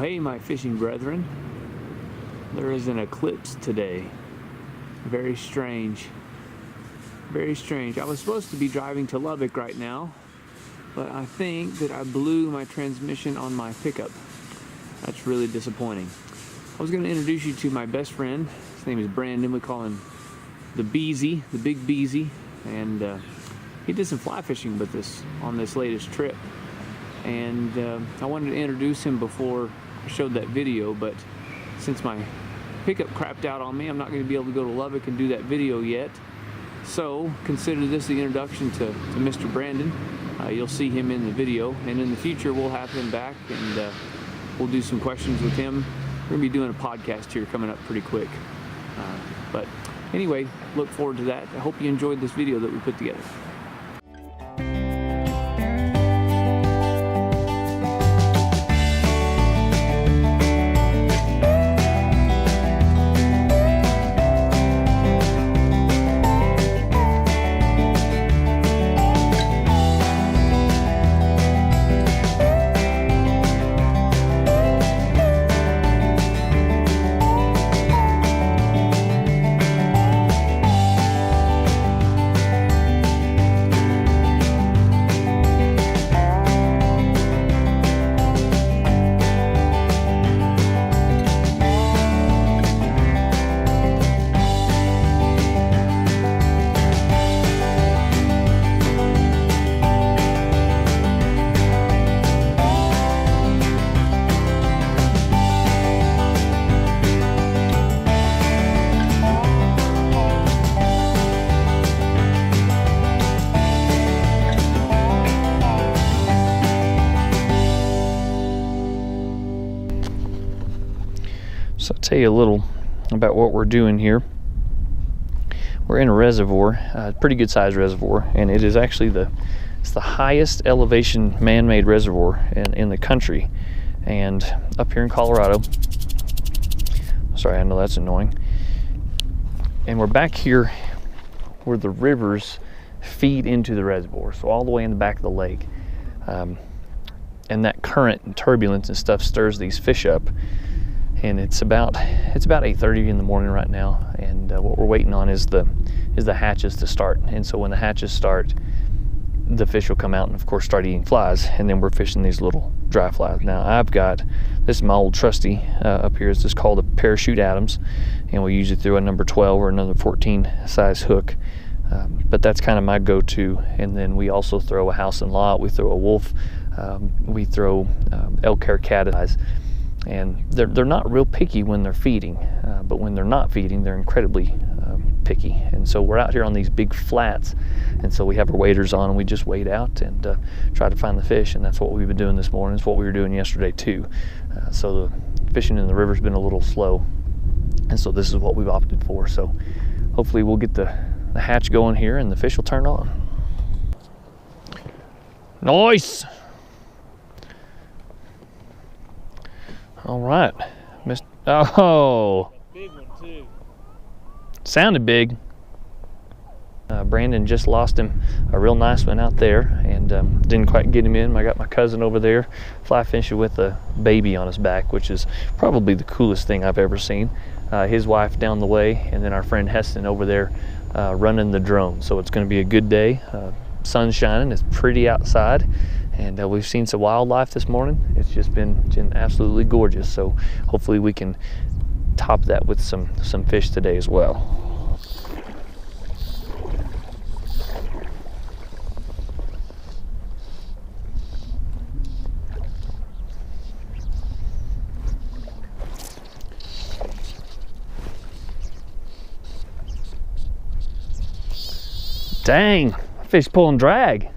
Hey, my fishing brethren. There is an eclipse today. Very strange. Very strange. I was supposed to be driving to Lubbock right now, but I think that I blew my transmission on my pickup. That's really disappointing. I was going to introduce you to my best friend. His name is Brandon. We call him the BEEZY, the Big BEEZY, and he did some fly fishing with us on this latest trip. And I wanted to introduce him before I showed that video, but since my pickup crapped out on me, I'm not going to be able to go to Lubbock and do that video yet. So consider this the introduction to Mr. Brandon. You'll see him in the video, and in the future we'll have him back and we'll do some questions with him. We're going to be doing a podcast here coming up pretty quick. But anyway, look forward to that. I hope you enjoyed this video that we put together. So I'll tell you a little about what we're doing here. We're in a reservoir, a pretty good sized reservoir, and it is actually the highest elevation man-made reservoir in the country, and up here in Colorado. Sorry, I know that's annoying. And we're back here where the rivers feed into the reservoir, so all the way in the back of the lake. And that current and turbulence and stuff stirs these fish up. And it's about 8:30 in the morning right now, and what we're waiting on is the hatches to start. And so when the hatches start, the fish will come out and of course start eating flies, and then we're fishing these little dry flies. Now this is my old trusty up here. It's just called a Parachute Adams, and we usually throw a number 12 or another 14 size hook, but that's kind of my go-to. And then we also throw a House and Lot, we throw a Wolf, we throw elk hair cat eyes. And they're not real picky when they're feeding, but when they're not feeding, they're incredibly picky. And so we're out here on these big flats, and so we have our waders on and we just wade out and try to find the fish, and that's what we've been doing this morning. It's what we were doing yesterday too. So the fishing in the river's been a little slow, and so this is what we've opted for. So hopefully we'll get the hatch going here and the fish will turn on. Nice! All right, oh, big one too. Sounded big. Brandon just lost him a real nice one out there, and didn't quite get him in. I got my cousin over there fly fishing with a baby on his back, which is probably the coolest thing I've ever seen. His wife down the way, and then our friend Heston over there running the drone. So it's going to be a good day. Sun's shining. It's pretty outside. And we've seen some wildlife this morning. It's just been absolutely gorgeous. So hopefully we can top that with some fish today as well. Dang, fish pulling drag.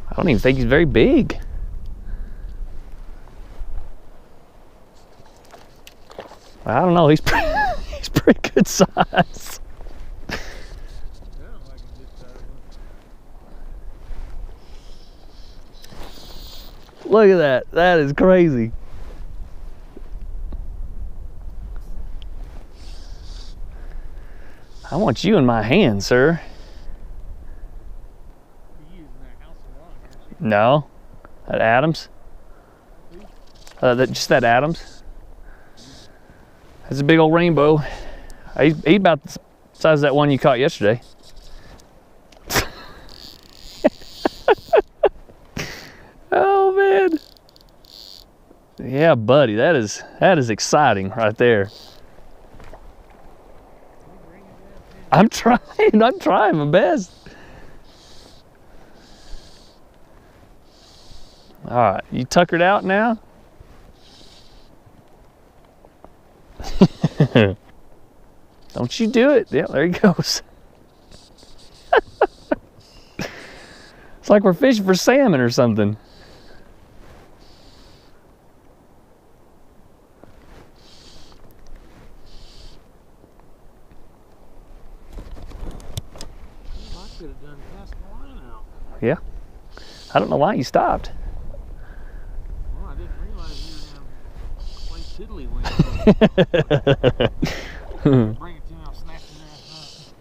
I don't even think he's very big. I don't know, he's pretty good size. Look at that, that is crazy. I want you in my hand, sir. You're using that house a lot, aren't you? No, that Adams. Just that Adams. That's a big old rainbow. He's about the size of that one you caught yesterday. Oh man. Yeah, buddy, that is exciting right there. I'm trying my best. All right, you tuckered out now? Don't you do it. Yeah, there he goes. It's like we're fishing for salmon or something. I could have done cast the line out. Yeah. I don't know why you stopped. Well, I didn't realize you were going to play tiddlywinks. Bring it to me, I'll snatch your ass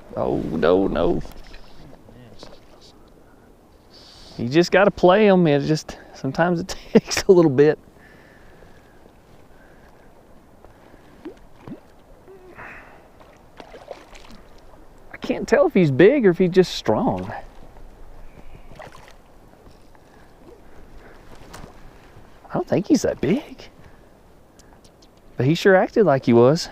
up. Oh, no. You just got to play them. Sometimes it takes a little bit. I can't tell if he's big or if he's just strong. I don't think he's that big. But he sure acted like he was.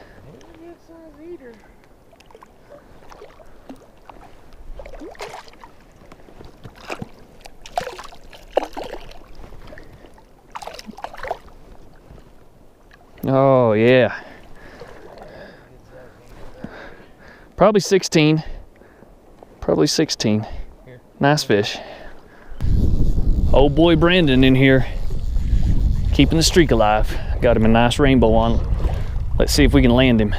Oh yeah. Probably 16. Probably 16. Nice fish. Old boy Brandon in here, keeping the streak alive. Got him a nice rainbow on. Let's see if we can land him.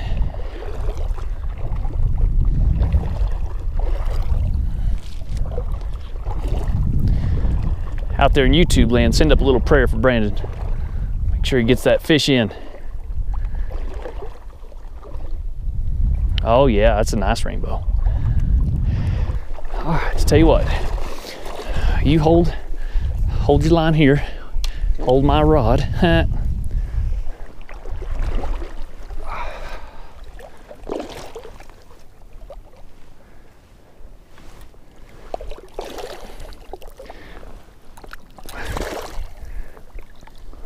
Out there in YouTube land, send up a little prayer for Brandon. Make sure he gets that fish in. Oh yeah, that's a nice rainbow. All right, let's tell you what. You hold your line here. Hold my rod.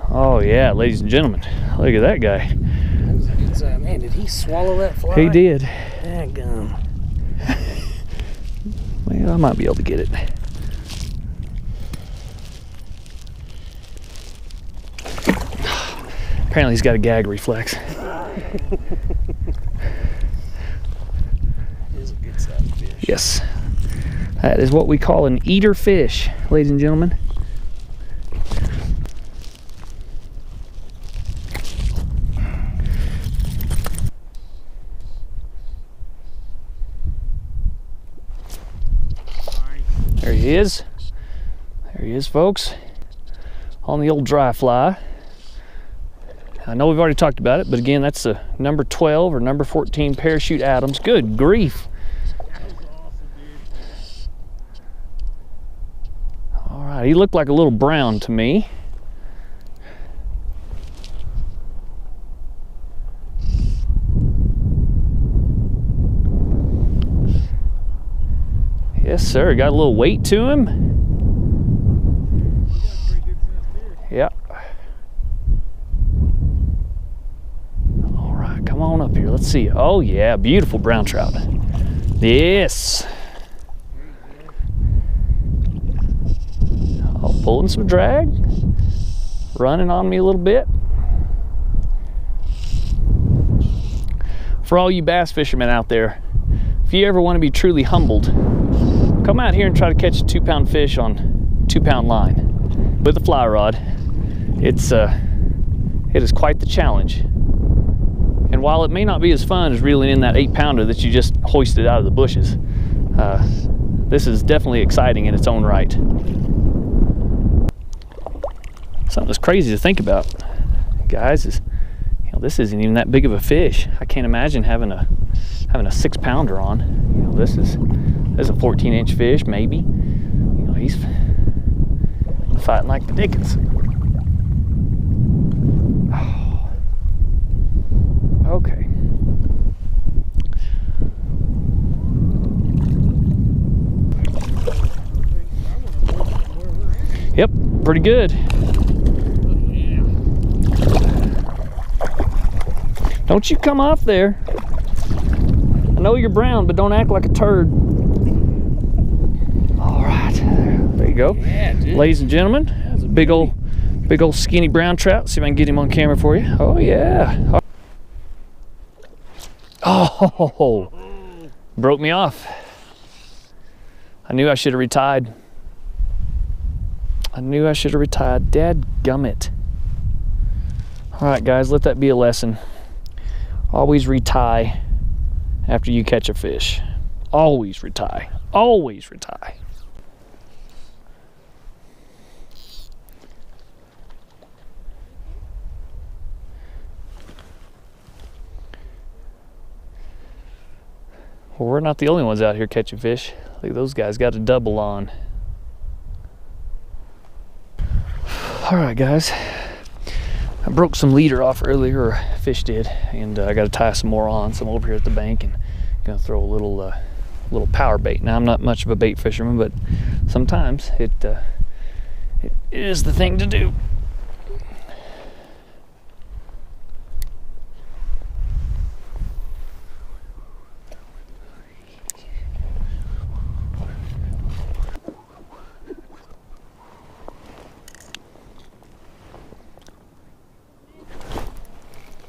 Oh yeah, ladies and gentlemen, look at that guy. That was a good size. Man, did he swallow that fly? He did. Dadgum. Well, I might be able to get it. Apparently he's got a gag reflex. It is a good sized fish. Yes. That is what we call an eater fish, ladies and gentlemen. There he is. There he is, folks. On the old dry fly. I know we've already talked about it, but again, that's the number 12 or number 14 Parachute Adams. Good grief. That was awesome, dude. All right, he looked like a little brown to me. Yes, sir. Got a little weight to him. Yeah. All right, come on up here. Let's see. Oh yeah, beautiful brown trout. Yes. Oh, pulling some drag. Running on me a little bit. For all you bass fishermen out there, if you ever want to be truly humbled, come out here and try to catch a 2-pound fish on 2-pound line with a fly rod. It is quite the challenge. And while it may not be as fun as reeling in that 8-pounder that you just hoisted out of the bushes, this is definitely exciting in its own right. Something that's crazy to think about, guys, is this isn't even that big of a fish. I can't imagine having a 6-pounder on. You know, this is a 14-inch fish, maybe. You know, he's fighting like the Dickens. Oh. Okay. Yep, pretty good. Don't you come off there. I know you're brown, but don't act like a turd. All right, there you go. Yeah, dude. Ladies and gentlemen, big old skinny brown trout. See if I can get him on camera for you. Oh yeah. Oh, broke me off. I knew I should have retied. Dadgummit. All right, guys, let that be a lesson. Always retie after you catch a fish. Always retie. Always retie. Well, we're not the only ones out here catching fish. Look, those guys got a double on. All right, guys. I broke some leader off earlier, or fish did, and I got to tie some more on. So I'm over here at the bank and gonna throw a little power bait. Now I'm not much of a bait fisherman, but sometimes it is the thing to do.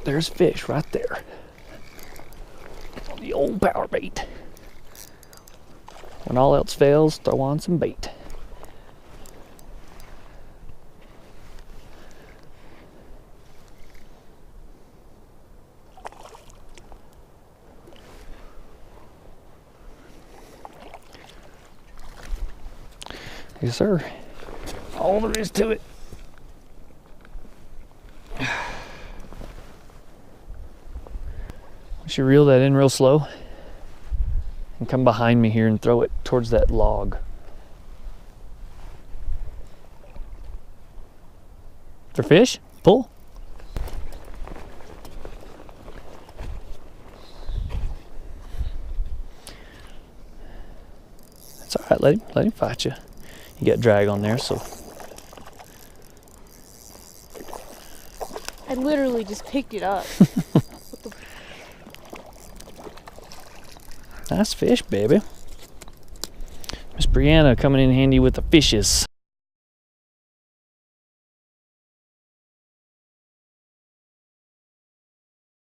There's fish right there on the old power bait. When all else fails, throw on some bait. Yes, sir. All there is to it. Once you reel that in real slow and come behind me here and throw it towards that log. For fish? Pull. That's all right. Let him fight you. You got drag on there, so. I literally just picked it up. Nice fish, baby. Miss Brianna coming in handy with the fishes.